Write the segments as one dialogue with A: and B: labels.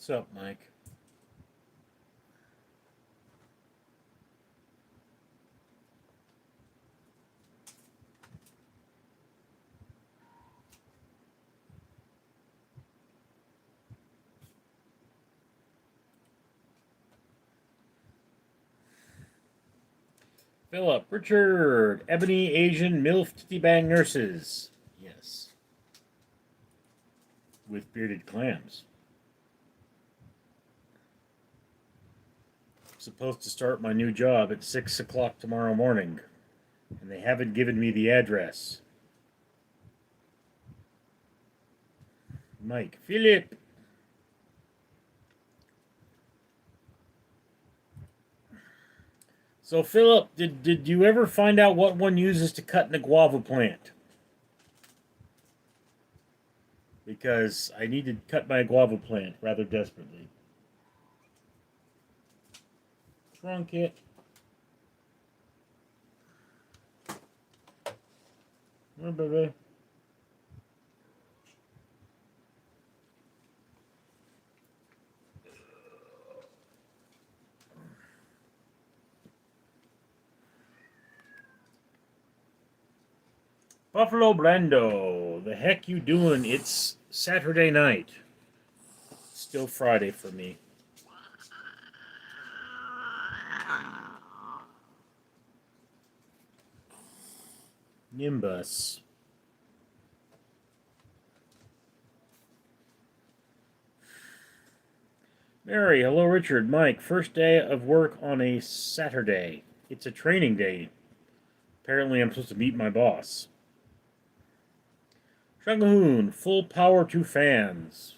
A: What's up, Mike? Philip, Richard, Ebony, Asian, MILF, Titty Bang nurses. Yes. With bearded clams. I'm supposed to start my new job at 6 o'clock tomorrow morning, and they haven't given me the address. Mike, Philip. So, Philip, did you ever find out what one uses to cut in a guava plant? Because I need to cut my guava plant rather desperately. Trunk it. Oh, baby. Buffalo Blendo, the heck you doing? It's Saturday night. Still Friday for me. Nimbus. Mary, hello Richard, Mike. First day of work on a Saturday. It's a training day. Apparently I'm supposed to meet my boss. Shangahoon, full power to fans.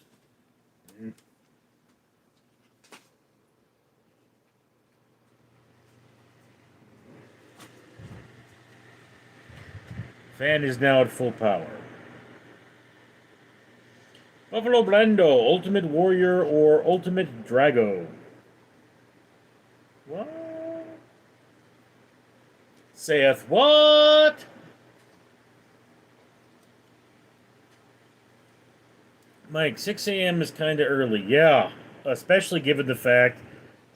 A: Fan is now at full power. Buffalo Blendo, Ultimate Warrior or Ultimate Drago. What? Saith what? Mike, 6 a.m. is kind of early. Yeah, especially given the fact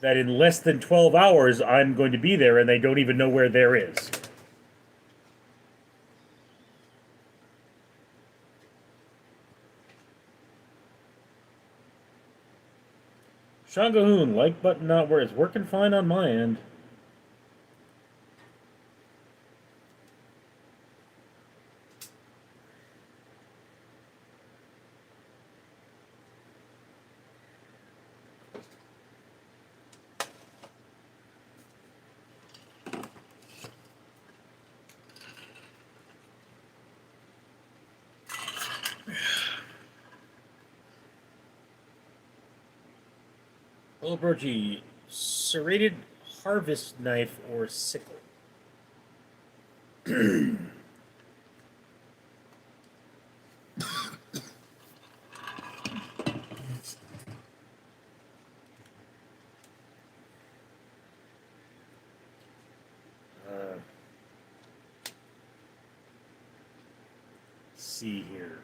A: that in less than 12 hours I'm going to be there and they don't even know where there is. Shangahoon, like button not where it's working fine on my end. Hello, Brochi. Serrated harvest knife or sickle? See here.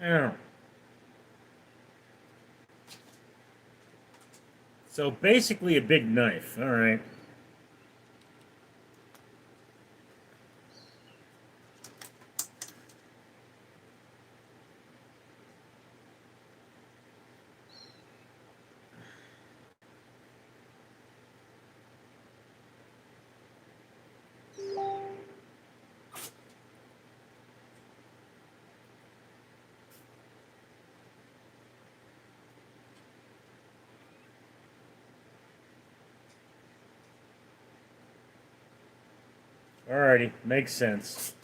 A: Oh. So basically a big knife. All right. Alrighty, makes sense.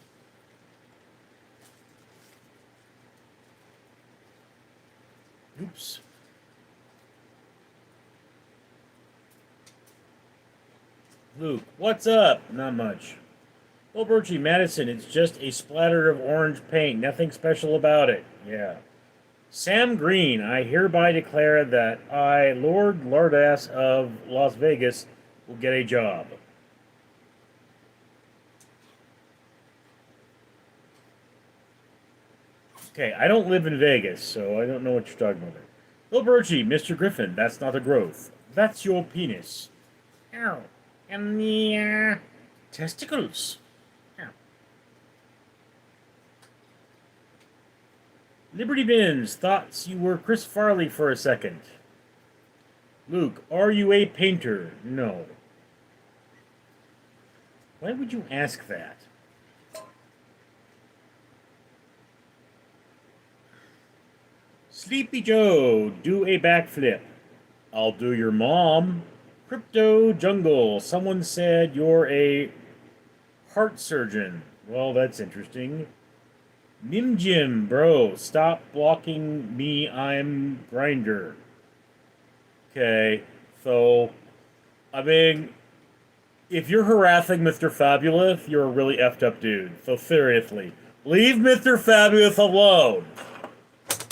A: Oops. Luke, what's up? Not much. Well, Birchie, Madison, it's just a splatter of orange paint. Nothing special about it. Yeah. Sam Green, I hereby declare that I, Lord Lardass of Las Vegas, will get a job. Okay, I don't live in Vegas, so I don't know what you're talking about. Bill Birchie, Mr. Griffin, that's not a growth. That's your penis. Ow. And the testicles. Ow. Liberty Bins, thoughts you were Chris Farley for a second. Luke, are you a painter? No. Why would you ask that? Sleepy Joe, do a backflip. I'll do your mom. Crypto Jungle, someone said you're a heart surgeon. Well, that's interesting. Nim Jim, bro, stop blocking me, I'm Grinder. Okay, so, I mean, if you're harassing Mr. Fabulous, you're a really effed up dude. So seriously, leave Mr. Fabulous alone.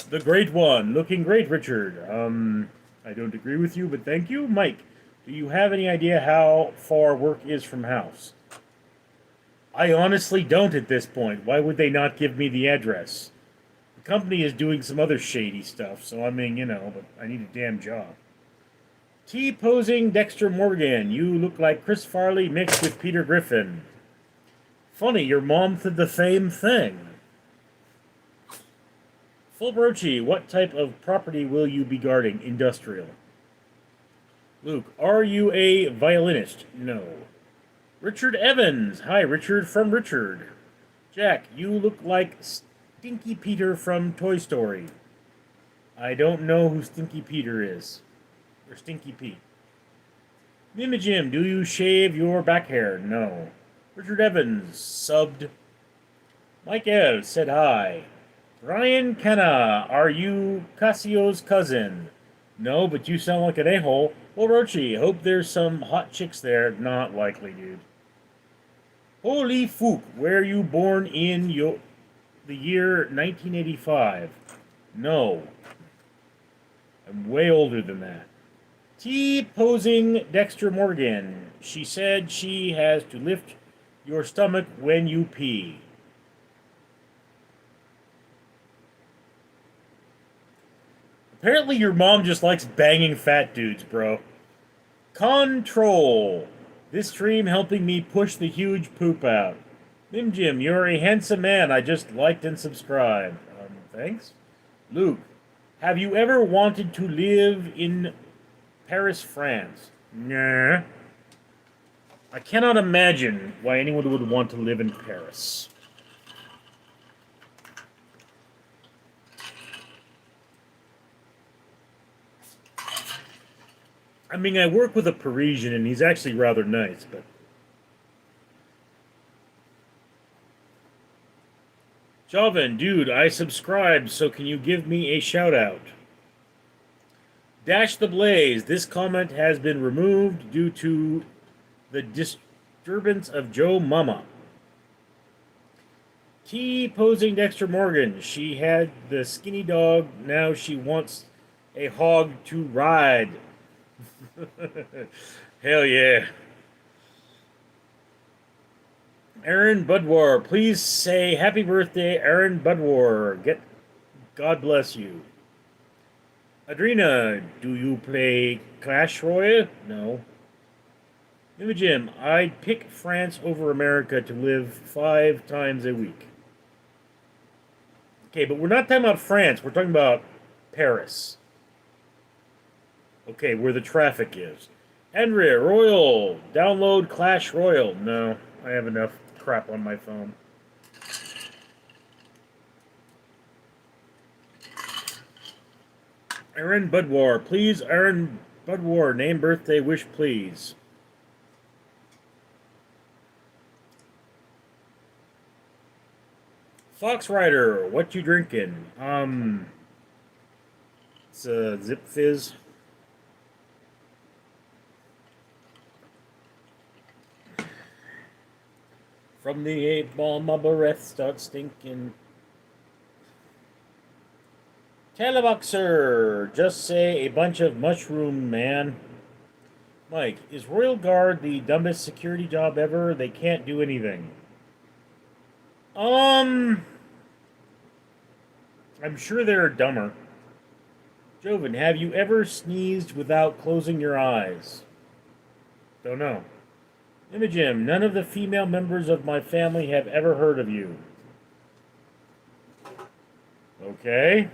A: The great one, looking great, Richard. I don't agree with you, but thank you. Mike, do you have any idea how far work is from house? I honestly don't at this point. Why would they not give me the address? The company is doing some other shady stuff, so I mean, but I need a damn job. T-posing Dexter Morgan, you look like Chris Farley mixed with Peter Griffin. Funny, your mom said the same thing. Full Brochi, what type of property will you be guarding? Industrial. Luke, are you a violinist? No. Richard Evans, hi Richard from Richard. Jack, you look like Stinky Peter from Toy Story. I don't know who Stinky Peter is. Or Stinky Pete. Mimijim, do you shave your back hair? No. Richard Evans, subbed. Mike L. said hi. Ryan Kenna, are you Cassio's cousin? No, but you sound like an a-hole. Well, Rochi, hope there's some hot chicks there. Not likely, dude. Holy Fook, were you born in the year 1985? No. I'm way older than that. T-posing Dexter Morgan. She said she has to lift your stomach when you pee. Apparently your mom just likes banging fat dudes, bro. Control. This stream helping me push the huge poop out. Nim Jim, you're a handsome man. I just liked and subscribed. Thanks. Luke, have you ever wanted to live in Paris, France? Nah. I cannot imagine why anyone would want to live in Paris. I mean, I work with a Parisian, and he's actually rather nice, but... Joven, dude, I subscribed, so can you give me a shout-out? Dash the Blaze, this comment has been removed due to the disturbance of Joe Mama. T-posing Dexter Morgan, she had the skinny dog, now she wants a hog to ride. Hell yeah. Aaron Budwar, please say happy birthday, Aaron Budwar. God bless you. Adrena, do you play Clash Royale? No. Jim, I'd pick France over America to live 5 times a week. Okay, but we're not talking about France. We're talking about Paris. Okay, where the traffic is. Henry, Royal, download Clash Royale. No, I have enough crap on my phone. Aaron Budwar, please, Aaron Budwar, name, birthday, wish, please. Fox Rider, what you drinking? It's a Zip Fizz. From the 8 ball, my breath starts stinking. Televoxer, just say a bunch of mushroom, man. Mike, is Royal Guard the dumbest security job ever? They can't do anything. I'm sure they're dumber. Joven, have you ever sneezed without closing your eyes? Don't know. Imogen, none of the female members of my family have ever heard of you. Okay.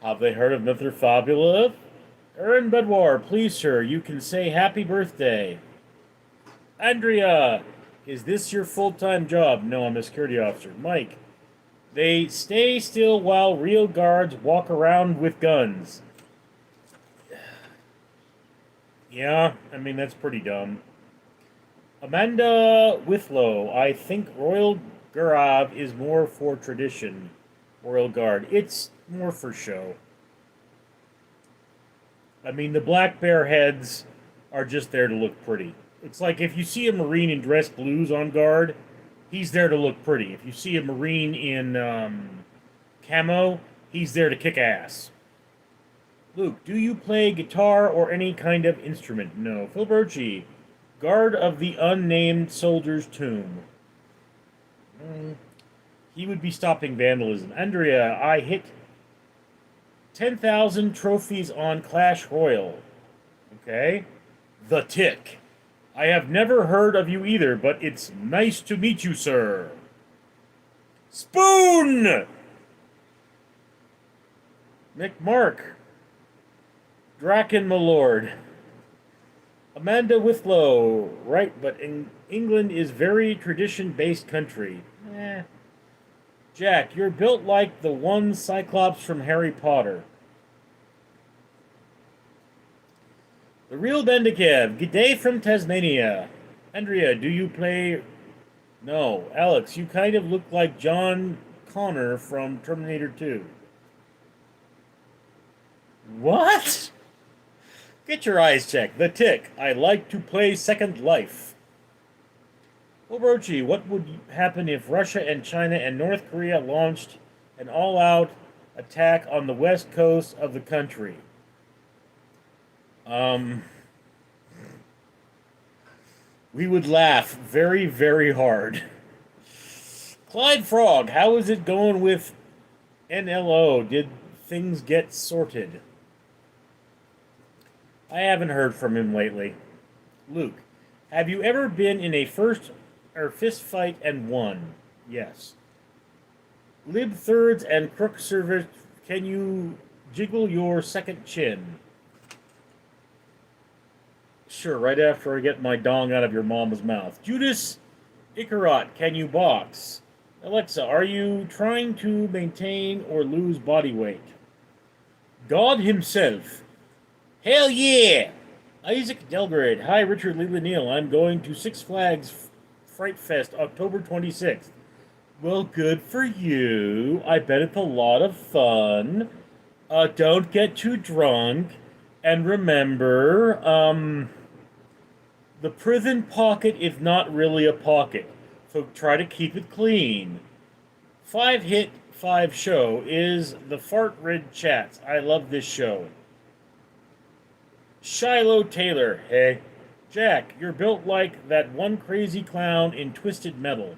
A: Have they heard of Mr. Fabulous? Erin Bedwar, please, sir, you can say happy birthday. Andrea, is this your full-time job? No, I'm a security officer. Mike, they stay still while real guards walk around with guns. Yeah, I mean, that's pretty dumb. Amanda Withlow, I think Royal Guard is more for tradition. Royal Guard, it's more for show. I mean, the black bear heads are just there to look pretty. It's like if you see a Marine in dress blues on guard, he's there to look pretty. If you see a Marine in camo, he's there to kick ass. Luke, do you play guitar or any kind of instrument? No. Phil Birchie, guard of the unnamed soldier's tomb. He would be stopping vandalism. Andrea, I hit 10,000 trophies on Clash Royale. Okay. The Tick. I have never heard of you either, but it's nice to meet you, sir. Spoon! McMark. Draken, my lord. Amanda Withlow. Right, but England is very tradition-based country. Jack, you're built like the one Cyclops from Harry Potter. The Real Bendikev. G'day from Tasmania. Andrea, do you play... No. Alex, you kind of look like John Connor from Terminator 2. What? Get your eyes checked. The Tick. I like to play Second Life. Obrochi, what would happen if Russia and China and North Korea launched an all-out attack on the west coast of the country? We would laugh very, very hard. Clyde Frog, how is it going with NLO? Did things get sorted? I haven't heard from him lately. Luke, have you ever been in a fist fight and won? Yes. Lib thirds and crook service, can you jiggle your second chin? Sure, right after I get my dong out of your mama's mouth. Judas Icarot, can you box? Alexa, are you trying to maintain or lose body weight? God himself. Hell yeah! Isaac Delgrade. Hi, Richard Leland Neal. I'm going to Six Flags Fright Fest October 26th. Well, good for you. I bet it's a lot of fun. Don't get too drunk. And remember, the prison pocket is not really a pocket. So try to keep it clean. 5 hit, 5 show is the Fart Red Chats. I love this show. Shiloh Taylor. Hey. Jack, you're built like that one crazy clown in Twisted Metal.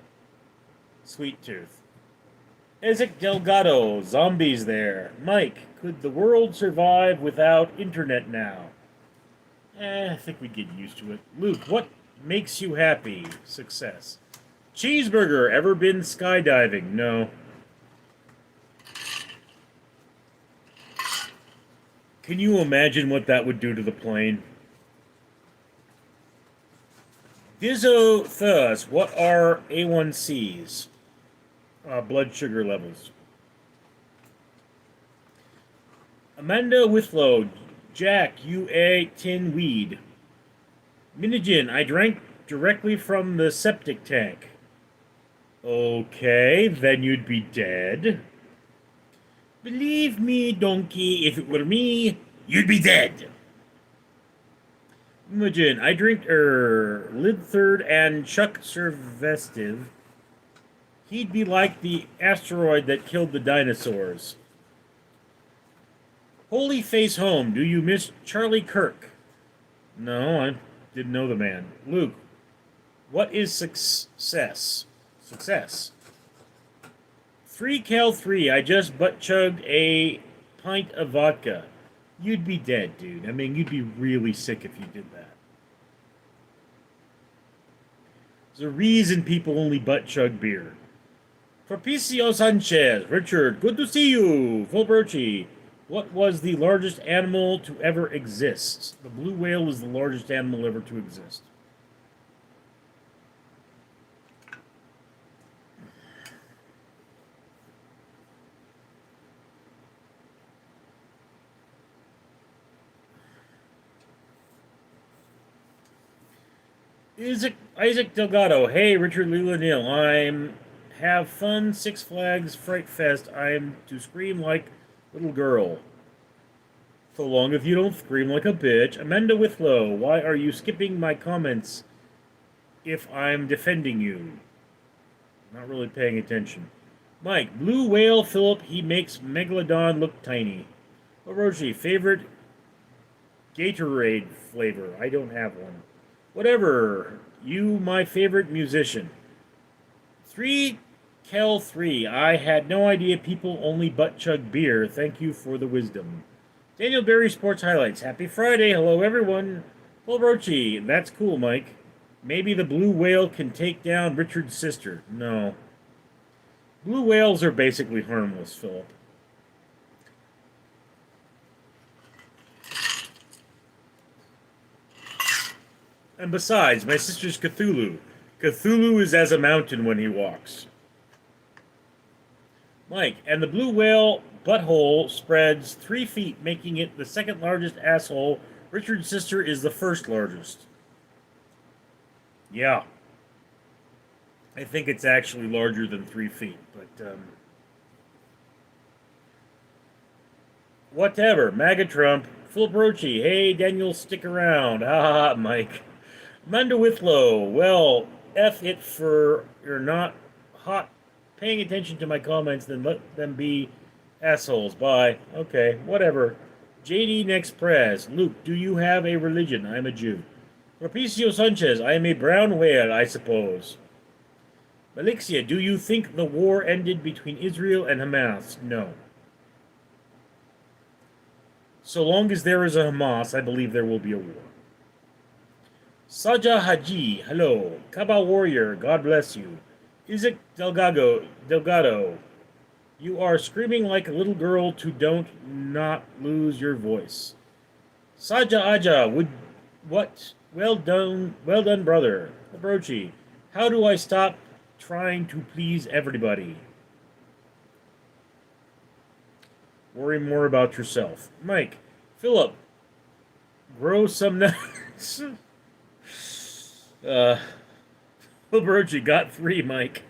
A: Sweet Tooth. Ezek Delgado. Zombies there. Mike, could the world survive without internet now? I think we'd get used to it. Luke, what makes you happy? Success. Cheeseburger, ever been skydiving? No. Can you imagine what that would do to the plane? Dizzo Thus, what are A1Cs? Blood sugar levels. Amanda Withlow, Jack, you ate tin weed. Minigen, I drank directly from the septic tank. Okay, then you'd be dead. Believe me, donkey, if it were me, you'd be dead. Imogen, I drink Lid Third and Chuck Servestive. He'd be like the asteroid that killed the dinosaurs. Holy Face Home, do you miss Charlie Kirk? No, I didn't know the man. Luke, what is success? Success. 3 Cal 3, I just butt chugged a pint of vodka. You'd be dead, dude. I mean, you'd be really sick if you did that. There's a reason people only butt chug beer. Propicio Sanchez, Richard, good to see you. Fulbrochi, what was the largest animal to ever exist? The blue whale is the largest animal ever to exist. Isaac Delgado, hey Richard Leland Neal, I'm have fun Six Flags Fright Fest. I'm to scream like little girl. So long as you don't scream like a bitch. Amanda Withlow, why are you skipping my comments if I'm defending you? Not really paying attention. Mike, Blue Whale Philip, he makes Megalodon look tiny. Orochi, favorite Gatorade flavor. I don't have one. Whatever. You, my favorite musician. 3 Cal 3. I had no idea people only butt chug beer. Thank you for the wisdom. Daniel Berry Sports Highlights. Happy Friday. Hello, everyone. Paul Rochi. That's cool, Mike. Maybe the blue whale can take down Richard's sister. No. Blue whales are basically harmless, Philip. And besides, my sister's Cthulhu. Cthulhu is as a mountain when he walks. Mike, and the blue whale butthole spreads 3 feet, making it the second largest asshole. Richard's sister is the first largest. Yeah. I think it's actually larger than 3 feet, but, whatever. MAGA Trump. Phil Brochi. Hey, Daniel, stick around. Ha ha ha, Mike. Amanda Withlow. Well, F it for you're not hot paying attention to my comments, then let them be assholes. Bye. Okay, whatever. JD Next Prez. Luke, do you have a religion? I'm a Jew. Propicio Sanchez. I am a brown whale, I suppose. Malixia, do you think the war ended between Israel and Hamas? No. So long as there is a Hamas, I believe there will be a war. Saja Haji, hello. Kaba Warrior, God bless you. Isaac Delgado, you are screaming like a little girl to don't not lose your voice. Saja Aja, what? Well done, brother. Abrochi, how do I stop trying to please everybody? Worry more about yourself. Mike, Philip, grow some nuts. Abrochi got 3, Mike.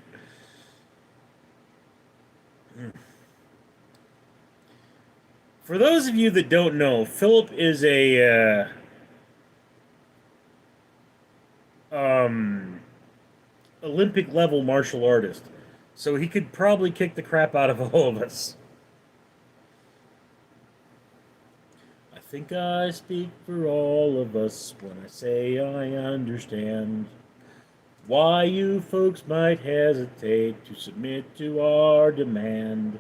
A: For those of you that don't know, Philip is a Olympic level martial artist, so he could probably kick the crap out of all of us. I think I speak for all of us when I say I understand why you folks might hesitate to submit to our demand.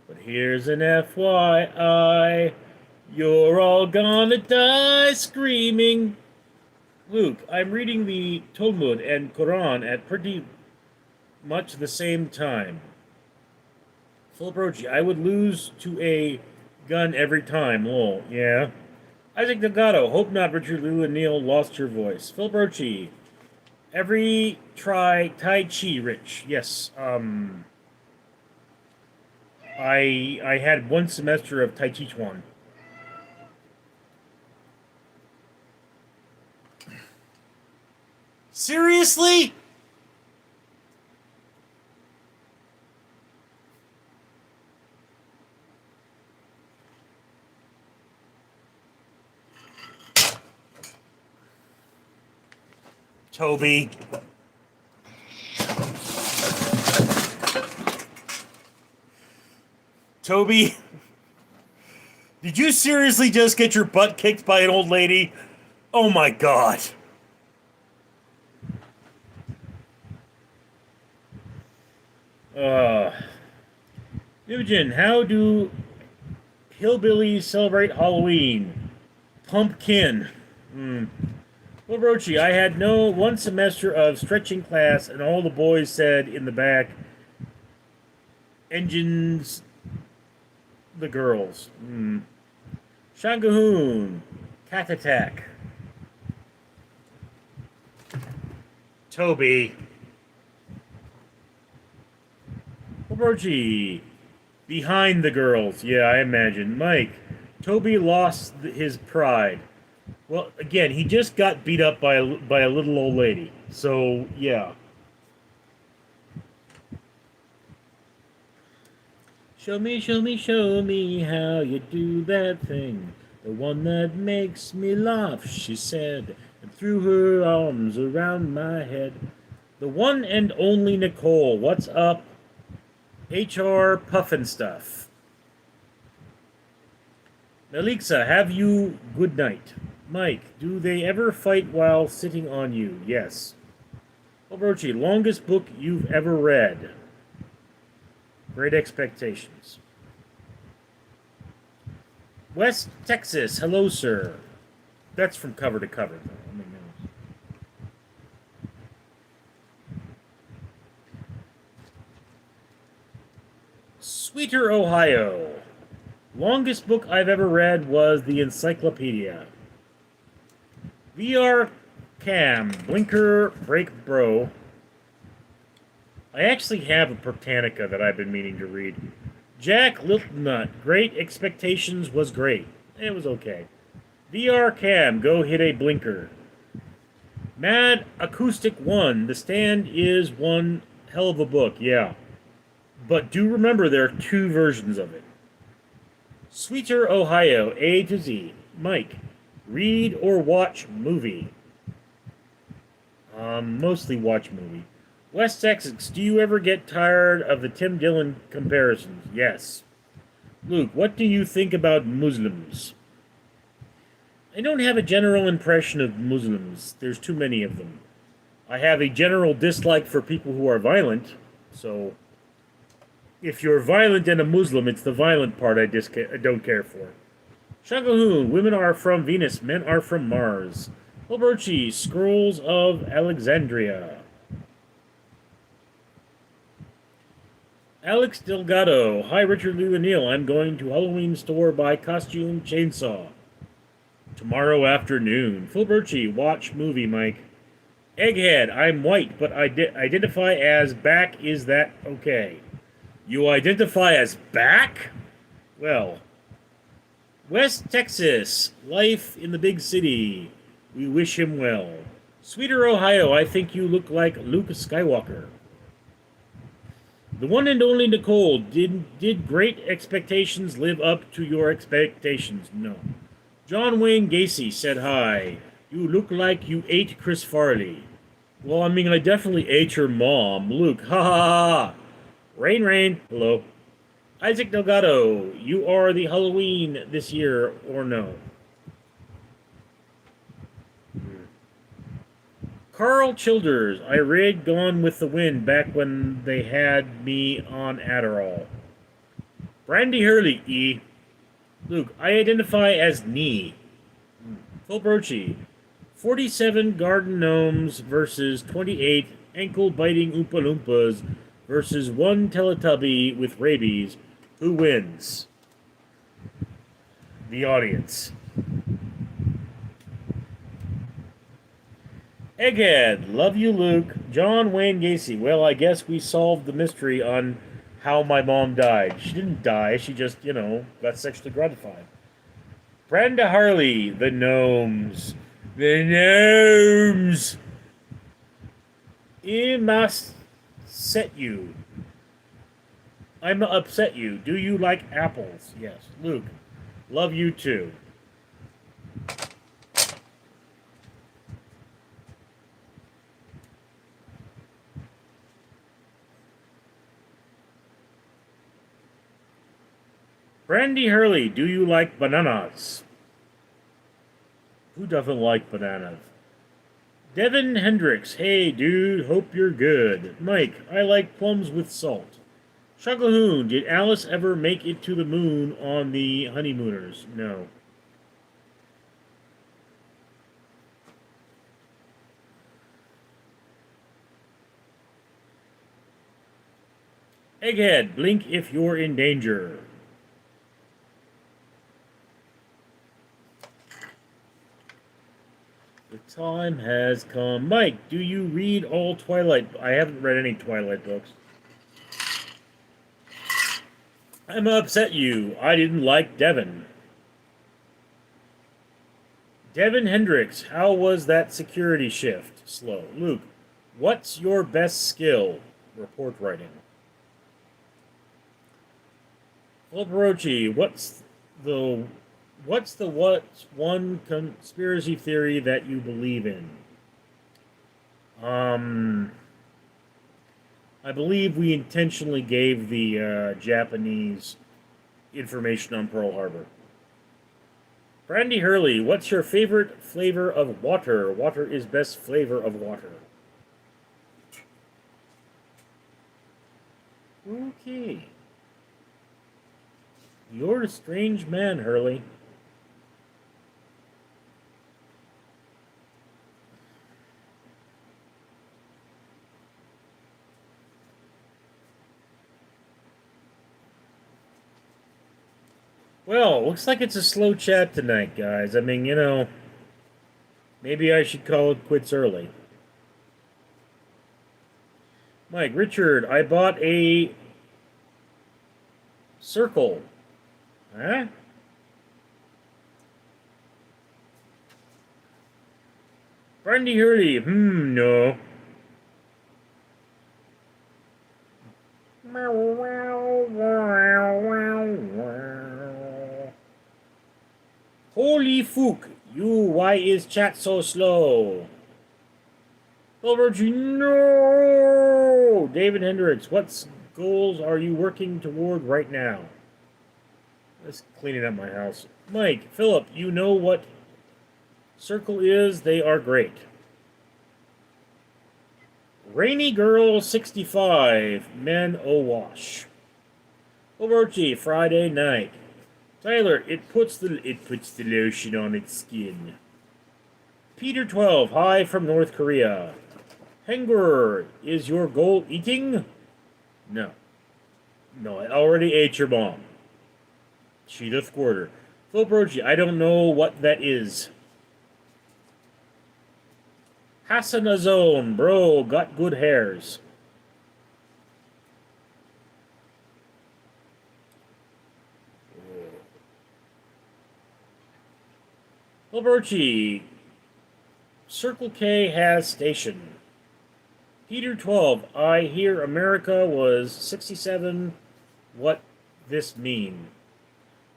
A: But here's an FYI, you're all gonna die screaming. Luke, I'm reading the Talmud and Quran at pretty much the same time. Philip Rochi, I would lose to a gun every time. Lol, yeah. Isaac Delgado, hope not Richard Leland Neal lost your voice. Philip Rochi, every try Tai Chi, Rich. Yes, I had 1 semester of Tai Chi Chuan. Seriously? Toby. Toby, did you seriously just get your butt kicked by an old lady? Oh my god. Imogen, how do hillbillies celebrate Halloween? Pumpkin. Well, Rochi, I had one semester of stretching class, and all the boys said in the back, engines, the girls. Shangahoon, cat attack. Toby. Rochi, behind the girls. Yeah, I imagine. Mike, Toby lost his pride. Well, again, he just got beat up by a little old lady. So, yeah. Show me, show me, show me how you do that thing. The one that makes me laugh, she said, and threw her arms around my head. The one and only Nicole. What's up? HR Puffin Stuff. Melixa, have you good night. Mike, do they ever fight while sitting on you? Yes. Obrochi, longest book you've ever read. Great Expectations. West Texas, hello, sir. That's from cover to cover, though. I mean, Sweeter, Ohio. Longest book I've ever read was the Encyclopedia. VR Cam, Blinker, Break Bro. I actually have a Britannica that I've been meaning to read. Jack Littlnut, Great Expectations was great. It was okay. VR Cam, go hit a blinker. Mad Acoustic 1, The Stand is one hell of a book, yeah. But do remember there are two versions of it. Sweeter, Ohio, A to Z. Mike, read or watch movie? Mostly watch movie. West Texas, do you ever get tired of the Tim Dillon comparisons? Yes. Luke, what do you think about Muslims? I don't have a general impression of Muslims. There's too many of them. I have a general dislike for people who are violent, so if you're violent and a Muslim, it's the violent part I don't care for. Shagahoon, women are from Venus, men are from Mars. Hilberchi, Scrolls of Alexandria. Alex Delgado, hi Richard Leland Neal, I'm going to Halloween store buy costume chainsaw. Tomorrow afternoon. Filberchi, watch movie, Mike. Egghead, I'm white, but I identify as back, is that okay? You identify as back? Well. West Texas, life in the big city. We wish him well. Sweeter, Ohio, I think you look like Luke Skywalker. The one and only Nicole, did Great Expectations live up to your expectations? No. John Wayne Gacy said hi. You look like you ate Chris Farley. Well, I mean, I definitely ate your mom. Luke, ha ha ha. Rain, hello. Isaac Delgado, you are the Halloween this year or no? Carl Childers, I read Gone with the Wind back when they had me on Adderall. Brandy Hurley, E. Luke, I identify as Knee. Phil Brochi, 47 garden gnomes versus 28 ankle-biting Oompa Loompas versus one Teletubby with rabies. Who wins? The audience. Egghead, love you, Luke. John Wayne Gacy. Well, I guess we solved the mystery on how my mom died. She didn't die. She just, got sexually gratified. Brenda Harley, the gnomes. The gnomes. It must set you. I'm upset you. Do you like apples? Yes. Luke, love you too. Brandy Hurley, do you like bananas? Who doesn't like bananas? Devin Hendricks, hey dude, hope you're good. Mike, I like plums with salt. Shuggahoon, did Alice ever make it to the moon on the honeymooners? No. Egghead, blink if you're in danger. The time has come. Mike, do you read all Twilight? I haven't read any Twilight books. I'm upset you. I didn't like Devin. Devin Hendricks, how was that security shift? Slow. Luke, what's your best skill? Report writing. Fulperochi, what's one conspiracy theory that you believe in? I believe we intentionally gave the Japanese information on Pearl Harbor. Brandy Hurley, what's your favorite flavor of water? Water is best flavor of water. Okay. You're a strange man, Hurley. Well, looks like it's a slow chat tonight, guys. I mean, maybe I should call it quits early. Mike, Richard, I bought a circle. Huh? Brandy Hurley, no. Holy fuck, why is chat so slow? Silvergy, no! David Hendricks, what goals are you working toward right now? Just cleaning up my house. Mike, Philip, you know what circle is? They are great. Rainy Girl 65, men awash. Oberchi, Friday night. Tyler, it puts the lotion on its skin. Peter 12, hi from North Korea. Henger, is your goal eating? No. No, I already ate your mom. Cheetah Squirter. Philip I don't know what that is. Hassanazone, bro, got good hairs. Hilberchi, Circle K has station. Peter 12, I hear America was 67. What this mean?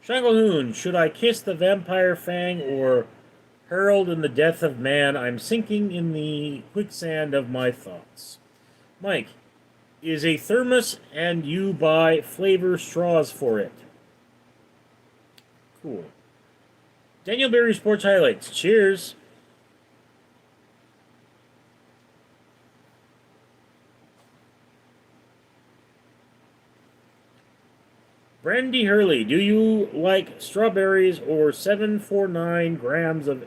A: Shanglehoon, should I kiss the vampire fang or herald in the death of man? I'm sinking in the quicksand of my thoughts. Mike, is a thermos and you buy flavor straws for it. Cool. Daniel Berry Sports Highlights. Cheers. Brandy Hurley, do you like strawberries or 749 grams of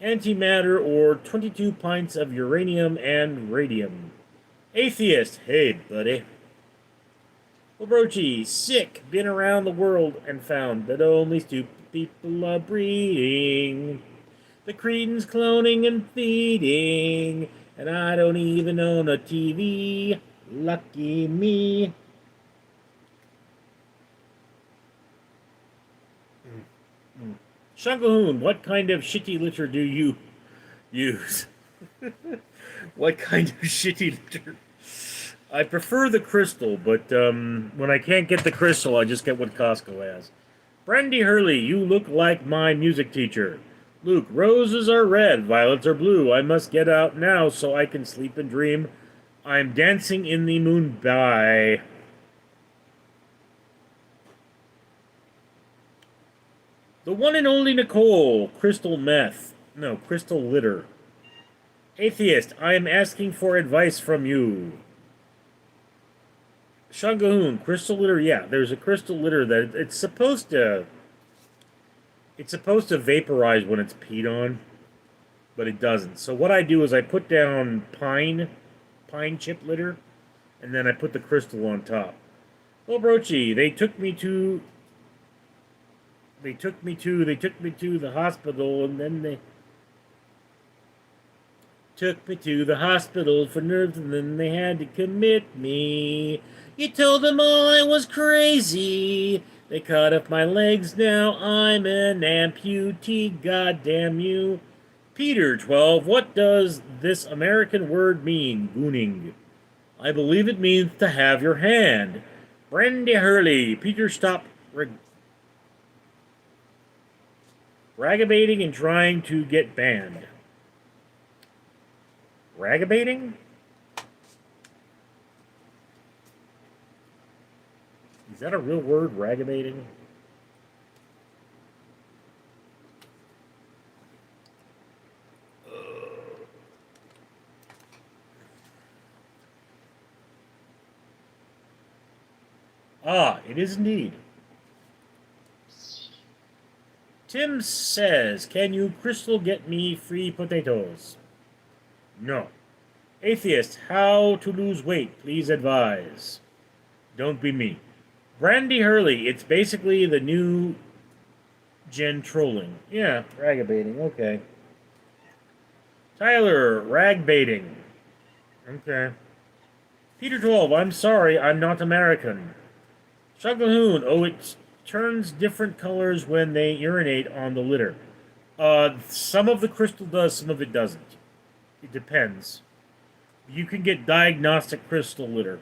A: antimatter or 22 pints of uranium and radium? Atheist, hey buddy. Obrochi, sick, been around the world and found that only stupid people are breeding. The Cretans cloning and feeding, and I don't even own a TV. Lucky me. Shungahoon, what kind of shitty litter do you use? What kind of shitty litter? I prefer the crystal, but when I can't get the crystal, I just get what Costco has. Brandy Hurley, you look like my music teacher. Luke, roses are red, violets are blue. I must get out now so I can sleep and dream. I'm dancing in the moon. Bye. The one and only Nicole. Crystal meth. No, crystal litter. Atheist, I am asking for advice from you. Shangahoon, crystal litter. Yeah, there's a crystal litter that it's supposed to. It's supposed to vaporize when it's peed on, but it doesn't. So what I do is I put down pine chip litter, and then I put the crystal on top. Well, Brochi, they took me to the hospital, and then they took me to the hospital for nerves, and then they had to commit me. You told them all I was crazy. They cut off my legs, now I'm an amputee, goddamn you. Peter 12, what does this American word mean, gooning? I believe it means to have your hand. Brandy Hurley, Peter, stop ragabating and trying to get banned. Ragabating? Is that a real word, ragabating? Ah, it is indeed. Tim says, can you, Crystal, get me free potatoes? No. Atheist, how to lose weight, please advise. Don't be me. Brandy Hurley, it's basically the new gen trolling. Yeah, ragabating, okay. Tyler, ragbaiting. Okay. Peter 12, I'm sorry, I'm not American. Shagahoon, oh, it turns different colors when they urinate on the litter. Some of the crystal does, some of it doesn't. It depends. You can get diagnostic crystal litter.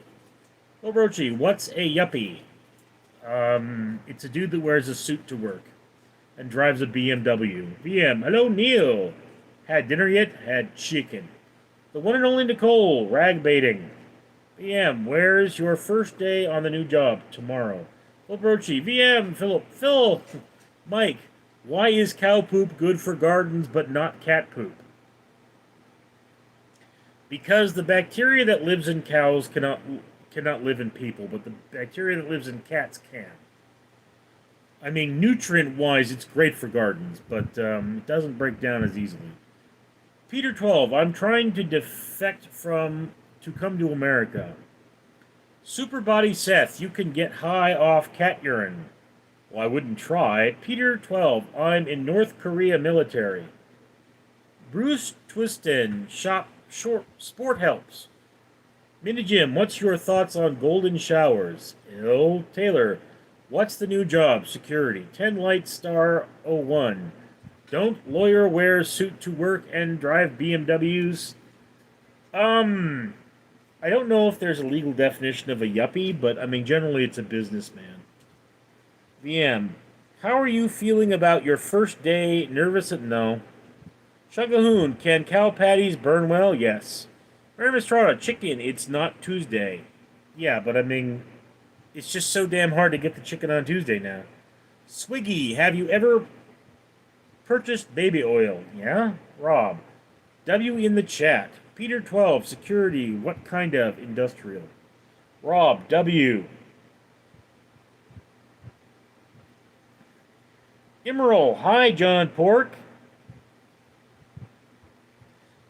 A: Well, Rochi, what's a yuppie? It's a dude that wears a suit to work and drives a BMW. VM, hello, Neal. Had dinner yet? Had chicken. The one and only Nicole, ragbaiting. VM, where's your first day on the new job? Tomorrow. Well, Brochi, VM, Phil, Mike, why is cow poop good for gardens but not cat poop? Because the bacteria that lives in cows cannot live in people, but the bacteria that lives in cats can. I mean, nutrient-wise, it's great for gardens, but it doesn't break down as easily. Peter 12, I'm trying to defect to come to America. Superbody Seth, you can get high off cat urine. Well, I wouldn't try. Peter 12, I'm in North Korea military. Bruce Twiston, sport helps. Minijim, what's your thoughts on golden showers? Ill Taylor, what's the new job? Security. 10 Light Star 01. Don't lawyer wear suit to work and drive BMWs? I don't know if there's a legal definition of a yuppie, but I mean, generally it's a businessman. VM, how are you feeling about your first day? Nervous? No. Shagahoon, can cow patties burn well? Yes. Mary Mistrada, chicken, it's not Tuesday. Yeah, but I mean, it's just so damn hard to get the chicken on Tuesday now. Swiggy, have you ever purchased baby oil? Yeah? Rob. W in the chat. Peter 12, security, what kind of industrial? Rob, W. Emerald, hi, John Pork.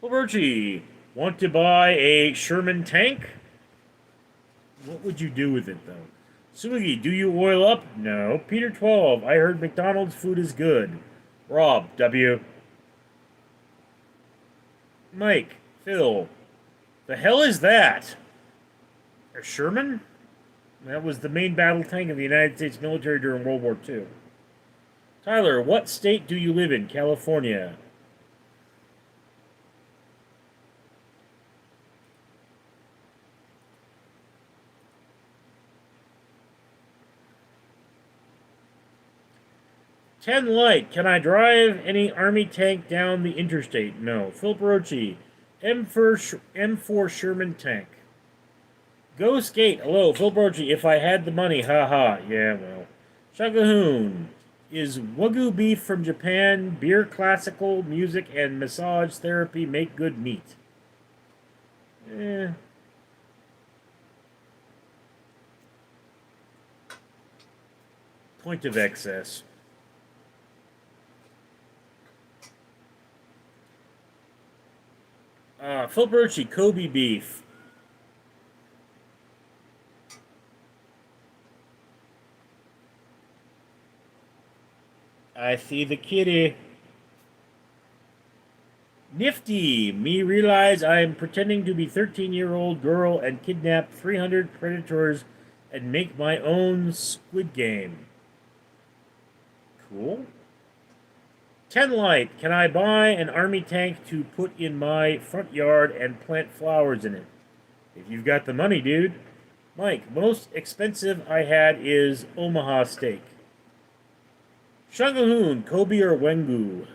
A: Virgie, want to buy a Sherman tank? What would you do with it, though? Sugi, do you oil up? No. Peter 12, I heard McDonald's food is good. Rob, W. Mike, Phil, the hell is that? A Sherman? That was the main battle tank of the United States military during World War II. Tyler, what state do you live in? California. Ten Light, can I drive any army tank down the interstate? No. Phil Barocci, M4 Sherman tank. Go skate. Hello, Phil Barocci, if I had the money, haha. Yeah, well. Shagahoon, Is Wagyu beef from Japan? Beer, classical music, and massage therapy make good meat. Eh. Point of excess. Phil Brochi, Kobe beef. I see the kitty. Nifty. Me realize I'm pretending to be 13-year-old girl and kidnap 300 predators and make my own Squid Game. Cool. 10 light. Can I buy an army tank to put in my front yard and plant flowers in it? If you've got the money, dude. Mike, most expensive I had is Omaha steak. Shangahoon, Kobe or Wengu?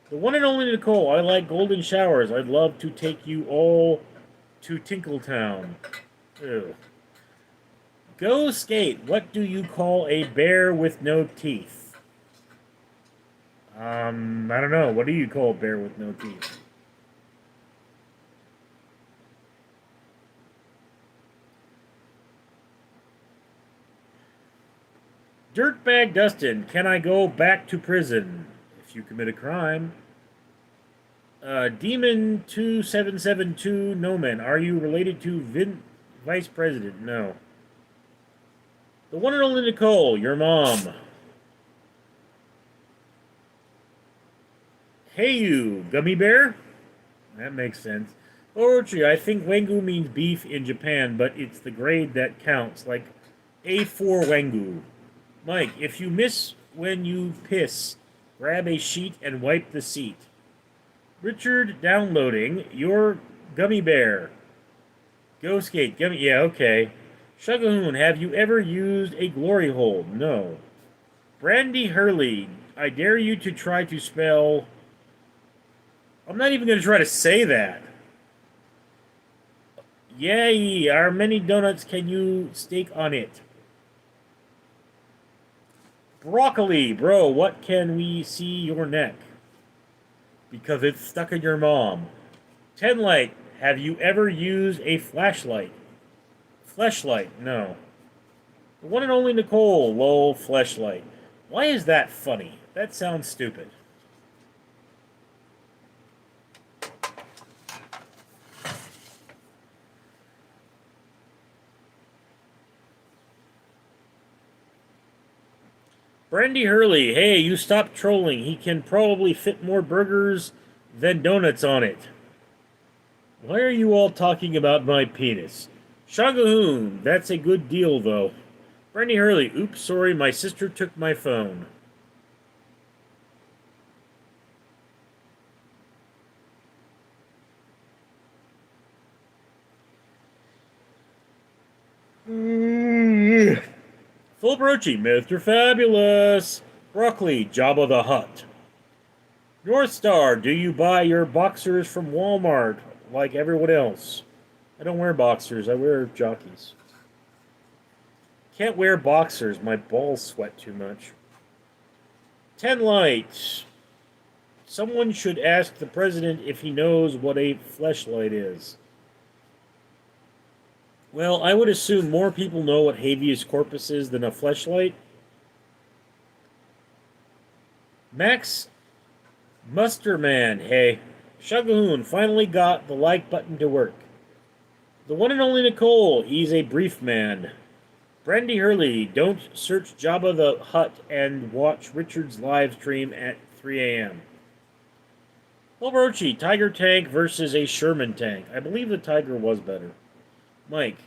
A: The one and only Nicole, I like golden showers. I'd love to take you all to Tinkletown. Ew. Go skate. What do you call a bear with no teeth? I don't know. What do you call a bear with no teeth? Dirtbag Dustin, can I go back to prison if you commit a crime? Demon 2772 Noman, are you related to Vice President? No. The one and only Nicole, your mom. Hey you, gummy bear? That makes sense. Orochi, I think Wengu means beef in Japan, but it's the grade that counts, like A4 Wengu. Mike, if you miss when you piss, grab a sheet and wipe the seat. Richard, downloading your gummy bear. Go skate, gummy. Yeah, okay. Shugahoon, have you ever used a glory hole? No. Brandy Hurley, I dare you to try to spell. I'm not even going to try to say that. Yay, how many donuts can you stake on it? Broccoli, bro, what can we see your neck? Because it's stuck in your mom. 10 light, have you ever used a flashlight? Fleshlight, no. The one and only Nicole, lol, fleshlight. Why is that funny? That sounds stupid. Brandy Hurley, hey, you stop trolling. He can probably fit more burgers than donuts on it. Why are you all talking about my penis? Shagahoon, that's a good deal, though. Brandy Hurley, oops, sorry, my sister took my phone. Full Brochi, Mr. Fabulous. Broccoli, Jabba the Hutt. North Star, do you buy your boxers from Walmart like everyone else? I don't wear boxers, I wear jockeys. Can't wear boxers, my balls sweat too much. 10 light. Someone should ask the president if he knows what a fleshlight is. Well, I would assume more people know what habeas corpus is than a fleshlight. Max Musterman, hey. Shagahoon finally got the like button to work. The one and only Nicole, he's a brief man. Brandy Hurley, don't search Jabba the Hutt and watch Richard's live stream at 3 a.m. Orochi, Tiger tank versus a Sherman tank. I believe the Tiger was better. Mike,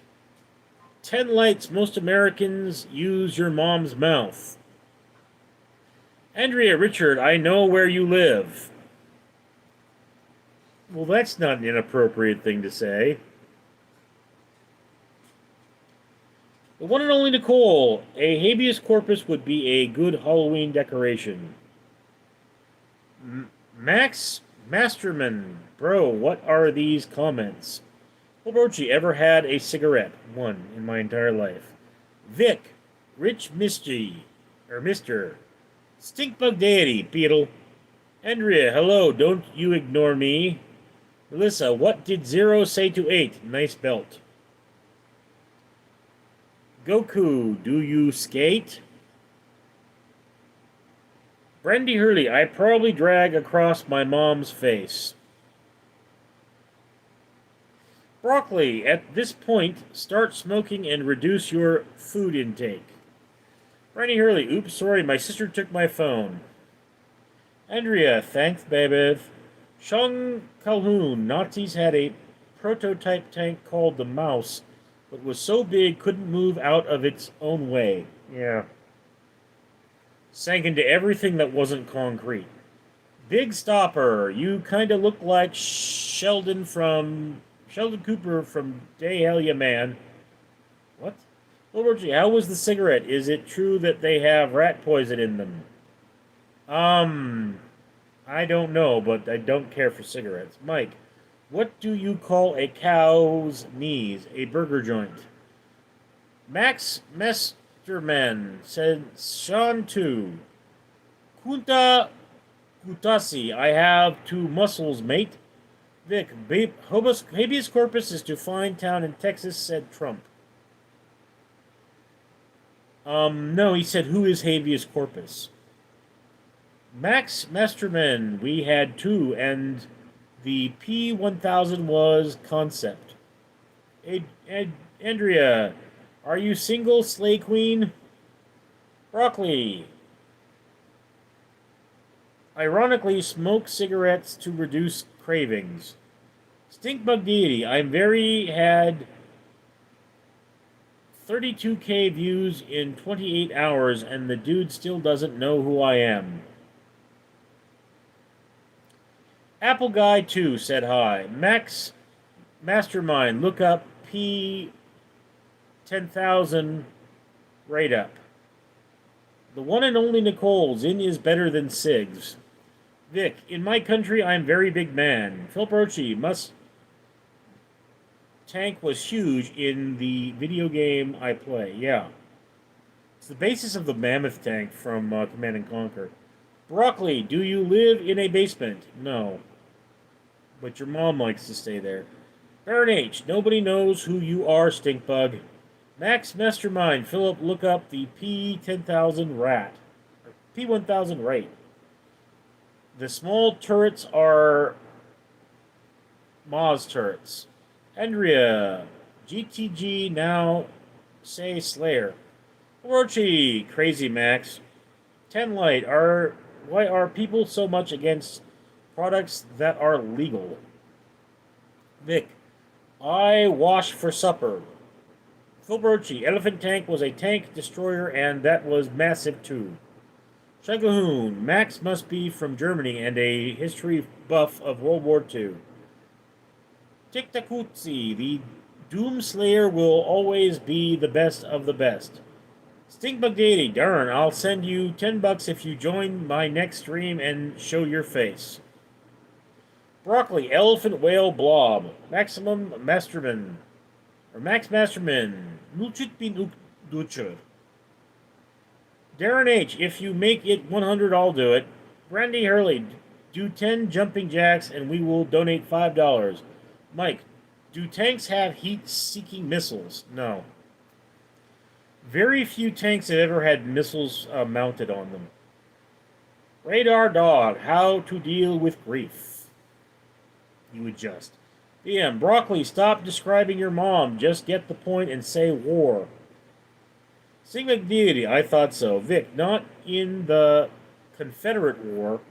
A: 10 lights, most Americans use your mom's mouth. Andrea, Richard, I know where you live. Well, that's not an inappropriate thing to say. The one and only Nicole, a habeas corpus would be a good Halloween decoration. Max Masterman, bro, what are these comments? Orochi, ever had a cigarette? One in my entire life. Vic, Rich Misty, or Mr. Stinkbug Deity, Beetle. Andrea, hello, don't you ignore me. Melissa, what did 0 say to 8? Nice belt. Goku, do you skate? Brandy Hurley, I probably drag across my mom's face. Broccoli, at this point, start smoking and reduce your food intake. Brandy Hurley, oops, sorry, my sister took my phone. Andrea, thanks, baby. Shung Calhoun, Nazis had a prototype tank called the Mouse, but was so big couldn't move out of its own way. Yeah. Sank into everything that wasn't concrete. Big Stopper, you kinda look like Sheldon Cooper from Day Hell Ya Man. What? Well, Richie, how was the cigarette? Is it true that they have rat poison in them? I don't know, but I don't care for cigarettes. Mike, what do you call a cow's knees? A burger joint. Max Mesterman said Sean 2. Kunta Kutasi, I have two muscles, mate. Vic, habeas corpus is to find town in Texas, said Trump. No, he said, who is habeas corpus? Max Mesterman, we had two, and the P1000 was concept. Andrea, are you single, Slay Queen? Broccoli. Ironically, smoke cigarettes to reduce cravings. Stinkbug Deity, had 32K views in 28 hours, and the dude still doesn't know who I am. Apple Guy 2 said hi. Max Mastermind, look up P10,000 right up. The one and only Nicole, Zin is better than Sigs. Vic, in my country, I'm very big man. Phil Brochi, tank was huge in the video game I play. Yeah. It's the basis of the mammoth tank from Command and Conquer. Broccoli, do you live in a basement? No. But your mom likes to stay there. Baron H, nobody knows who you are, Stinkbug. Max Mastermind, Philip, look up the P10,000 rat. Or P1000 right. The small turrets are Maz turrets. Andrea, GTG, now say Slayer. Orochi, Crazy Max. 10 Light, why are people so much against products that are legal? Vic, I wash for supper. Phil Brochi, Elephant Tank was a tank destroyer, and that was massive too. Shagahoon, Max must be from Germany and a history buff of World War II. Tiktakutsi, the Doomslayer will always be the best of the best. Stinkbug Deity, darn, I'll send you $10 if you join my next stream and show your face. Broccoli, Elephant Whale Blob, Maximum Masterman, or Max Masterman, Nuchit bin Ducher. Darren H, if you make it 100, I'll do it. Brandy Hurley, do 10 jumping jacks and we will donate $5. Mike, do tanks have heat-seeking missiles? No. Very few tanks have ever had missiles mounted on them. Radar Dog, how to deal with grief. You adjust. DM, Broccoli, stop describing your mom. Just get the point and say war. Sigma Deity, I thought so. Vic, not in the Confederate War.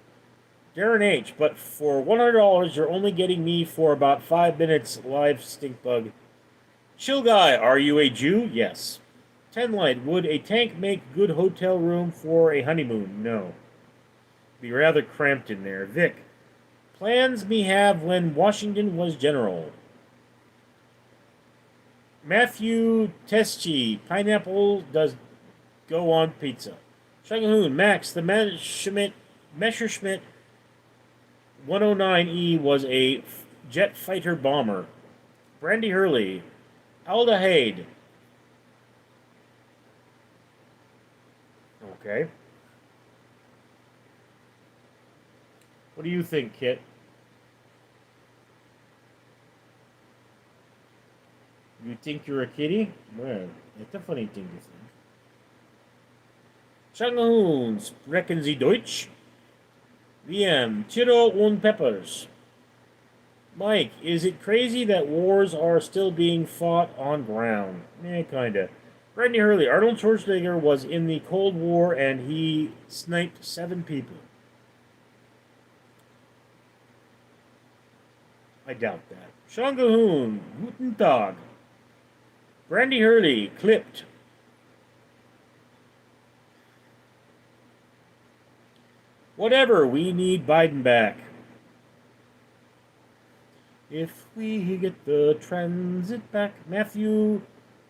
A: Darren H, but for $100, you're only getting me for about 5 minutes live, Stinkbug. Chill Guy, are you a Jew? Yes. 10 Light, would a tank make good hotel room for a honeymoon? No. Be rather cramped in there. Vic, plans me have when Washington was general. Matthew Teschi, pineapple does go on pizza. Shagahoon, Max, the Messerschmitt 109E was a jet fighter bomber. Brandy Hurley, Aldehyde. Okay. What do you think, Kit? You think you're a kitty? Well, that's a funny thing to think. Changhun, sprechen Sie Deutsch? VM, Tiro und Peppers. Mike, is it crazy that wars are still being fought on ground? Kinda. Randy Hurley, Arnold Schwarzenegger was in the Cold War and he sniped 7 people. I doubt that. Shangahoon, Guten Tag. Randy Hurley, clipped. Whatever, we need Biden back. If we get the transit back. Matthew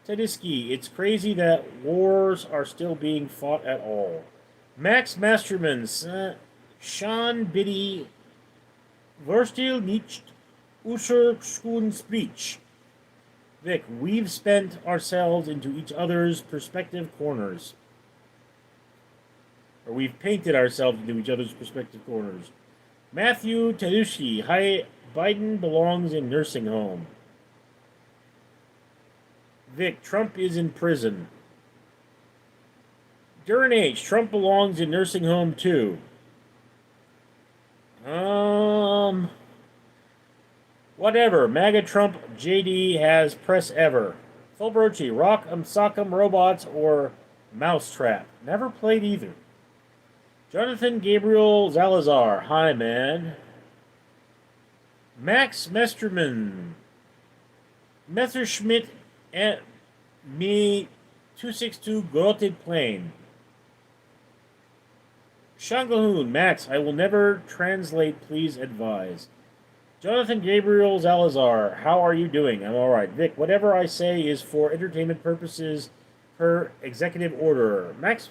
A: Tedeschi, it's crazy that wars are still being fought at all. Max Masterman, Sean Biddy, Verstil nicht Usher Schoon speech. Vic, we've spent ourselves into each other's perspective corners. Or we've painted ourselves into each other's perspective corners. Matthew Tedeschi, hi, Biden belongs in nursing home. Vic, Trump is in prison. Duran H, Trump belongs in nursing home too. Whatever. MAGA Trump JD has press ever. Fulbrochi, Rock 'em Sock 'em Robots or Mousetrap. Never played either. Jonathan Gabriel Zalazar. Hi, man. Max Mesterman. Messerschmitt and me 262 Grotted Plane. Shangahoon. Max, I will never translate. Please advise. Jonathan Gabriel Zalazar, how are you doing? I'm alright. Vic, whatever I say is for entertainment purposes per executive order. Max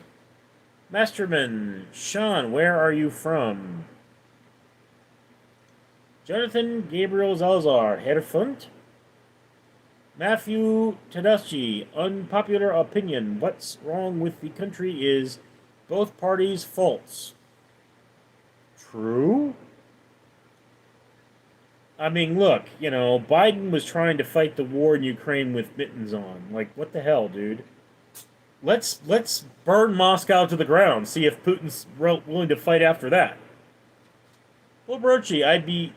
A: Masterman, Sean, where are you from? Jonathan Gabriel Zalazar, Herfund? Matthew Tedeschi, unpopular opinion. What's wrong with the country is both parties false. True? I mean, look, Biden was trying to fight the war in Ukraine with mittens on. Like, what the hell, dude? Let's burn Moscow to the ground. See if Putin's willing to fight after that. Well, Brochi, I'd be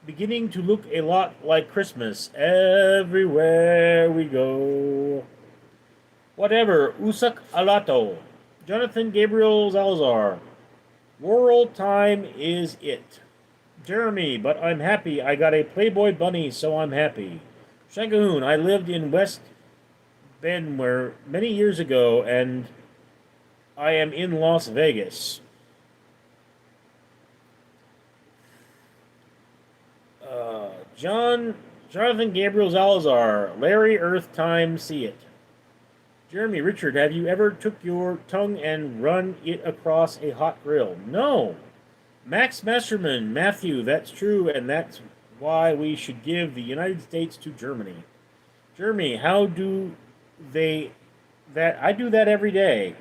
A: beginning to look a lot like Christmas everywhere we go. Whatever. Usak Alato. Jonathan Gabriel Zalazar. World time is it. Jeremy, but I'm happy. I got a Playboy bunny, so I'm happy. Shangahoon, I lived in West Bend many years ago, and I am in Las Vegas. Jonathan Gabriel Zalazar, Larry Earth Time, see it. Jeremy Richard, have you ever took your tongue and run it across a hot grill? No. Max Messerman, Matthew, that's true, and that's why we should give the United States to Germany. Jeremy, how do they that? I do that every day.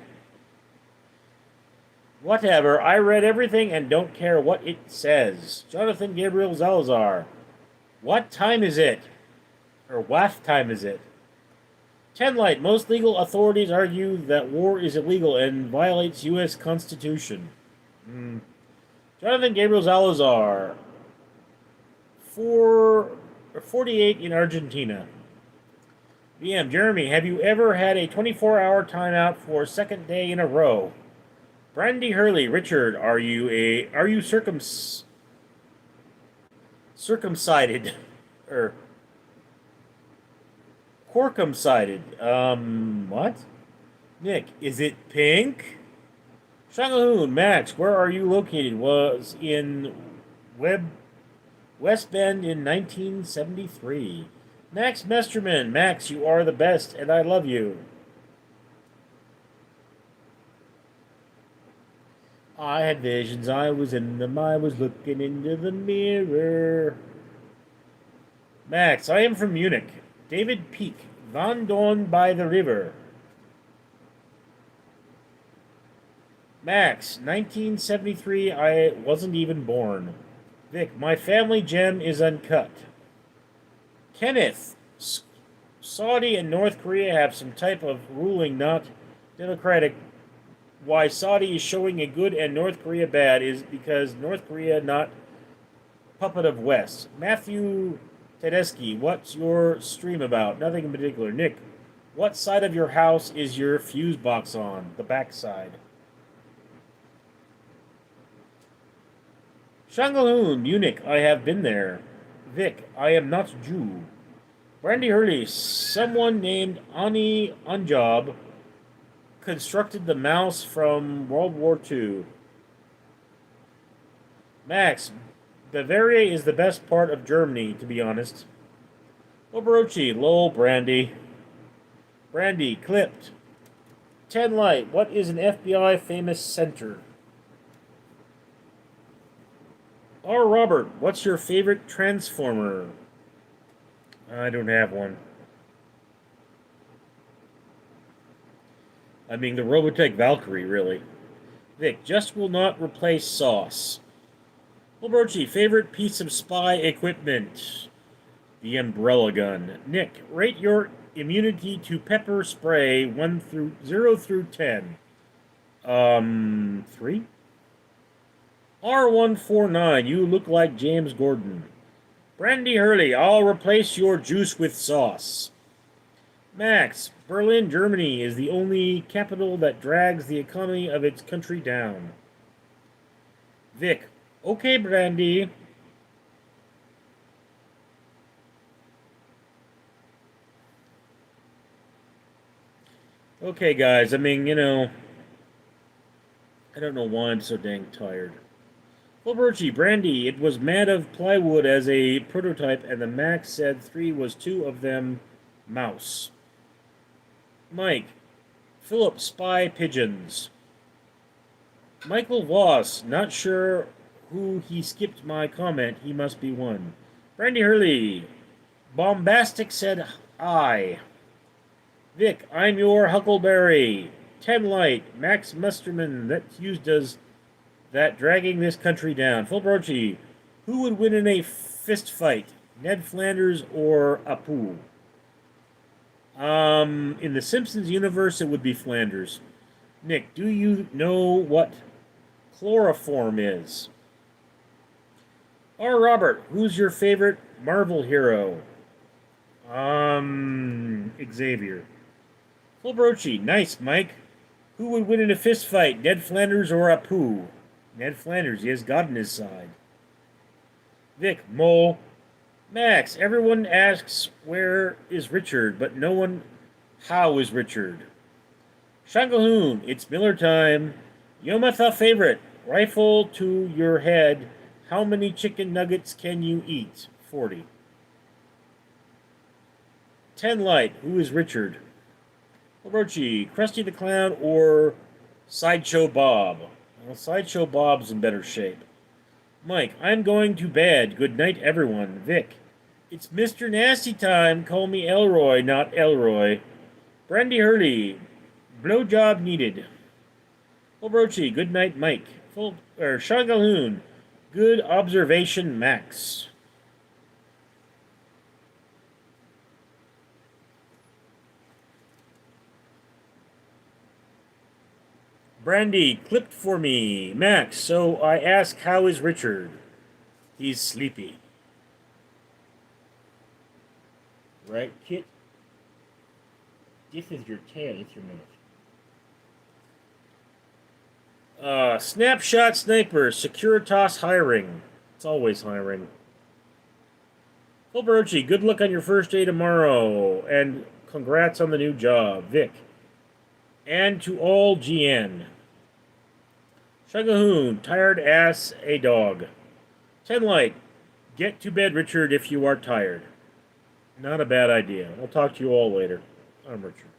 A: Whatever, I read everything and don't care what it says. Jonathan Gabriel Zalazar, what time is it? Or what time is it? 10 Light, most legal authorities argue that war is illegal and violates U.S. Constitution. Jonathan Gabriel Zalazar, 48 in Argentina. VM, Jeremy, have you ever had a 24-hour timeout for a second day in a row? Brandy Hurley, Richard, are you circumcised? Or Corcum-sided. What? Nick, is it pink? Shangahoon, Max, where are you located? Was in West Bend in 1973. Max Mesterman, Max, you are the best, and I love you. I had visions, I was in them, I was looking into the mirror. Max, I am from Munich. David Peak, Van Dorn by the river. Max, 1973, I wasn't even born. Vic, my family gem is uncut. Kenneth, Saudi and North Korea have some type of ruling not democratic. Why Saudi is showing a good and North Korea bad is because North Korea not puppet of West. Matthew Tedeschi, what's your stream about? Nothing in particular. Nick, what side of your house is your fuse box on? The back side. Shangalhoon, Munich, I have been there. Vic, I am not Jew. Brandy Hurley, someone named Ani Anjob constructed the mouse from World War II. Max, Bavaria is the best part of Germany, to be honest. Oborochi, lol, Brandy. Brandy, clipped. 10 light, what is an FBI famous center? R. Robert, what's your favorite Transformer? I don't have one. I mean, the Robotech Valkyrie, really. Vic, just will not replace sauce. Wilbrochi, favorite piece of spy equipment? The umbrella gun. Nick, rate your immunity to pepper spray 0 through 10. 3? R149, you look like James Gordon. Brandy Hurley, I'll replace your juice with sauce. Max, Berlin, Germany is the only capital that drags the economy of its country down. Vic, okay, Brandy. Okay, guys, I mean, I don't know why I'm so dang tired. Wilberchi, Brandy, it was made of plywood as a prototype, and the Max said 3 was 2 of them mouse. Mike, Philip, spy pigeons. Michael Voss, not sure who he skipped my comment, he must be one. Brandy Hurley, Bombastic said I. Vic, I'm your Huckleberry. 10 light, Max Musterman, that's used as that dragging this country down. Phil Brochi, who would win in a fist fight, Ned Flanders or Apu? In the Simpsons universe, it would be Flanders. Nick, do you know what chloroform is? R. Robert, who's your favorite Marvel hero? Xavier. Phil Brochi, nice, Mike. Who would win in a fist fight, Ned Flanders or Apu? Ned Flanders, he has God on his side. Vic, Mole. Max, everyone asks where is Richard, but no one how is Richard. Shangahoon, it's Miller time. Yomatha favorite, rifle to your head. How many chicken nuggets can you eat? 40. 10 light, who is Richard? Orochi, Krusty the Clown or Sideshow Bob? Well, Sideshow Bob's in better shape. Mike, I'm going to bed. Good night, everyone. Vic, it's Mr. Nasty time. Call me Elroy, not Elroy. Brandy Hurley, blowjob needed. Obrochi, good night, Mike. Shangalhoon, good observation, Max. Brandy, clipped for me. Max, so I ask, how is Richard? He's sleepy. Right, Kit? This is your tail, it's your mouth. Snapshot Sniper, Securitas hiring. It's always hiring. Fulberochi, good luck on your first day tomorrow, and congrats on the new job. Vic. And to all GN. Shagahoon, tired ass a dog. 10 light, get to bed, Richard, if you are tired. Not a bad idea. I'll talk to you all later. I'm Richard.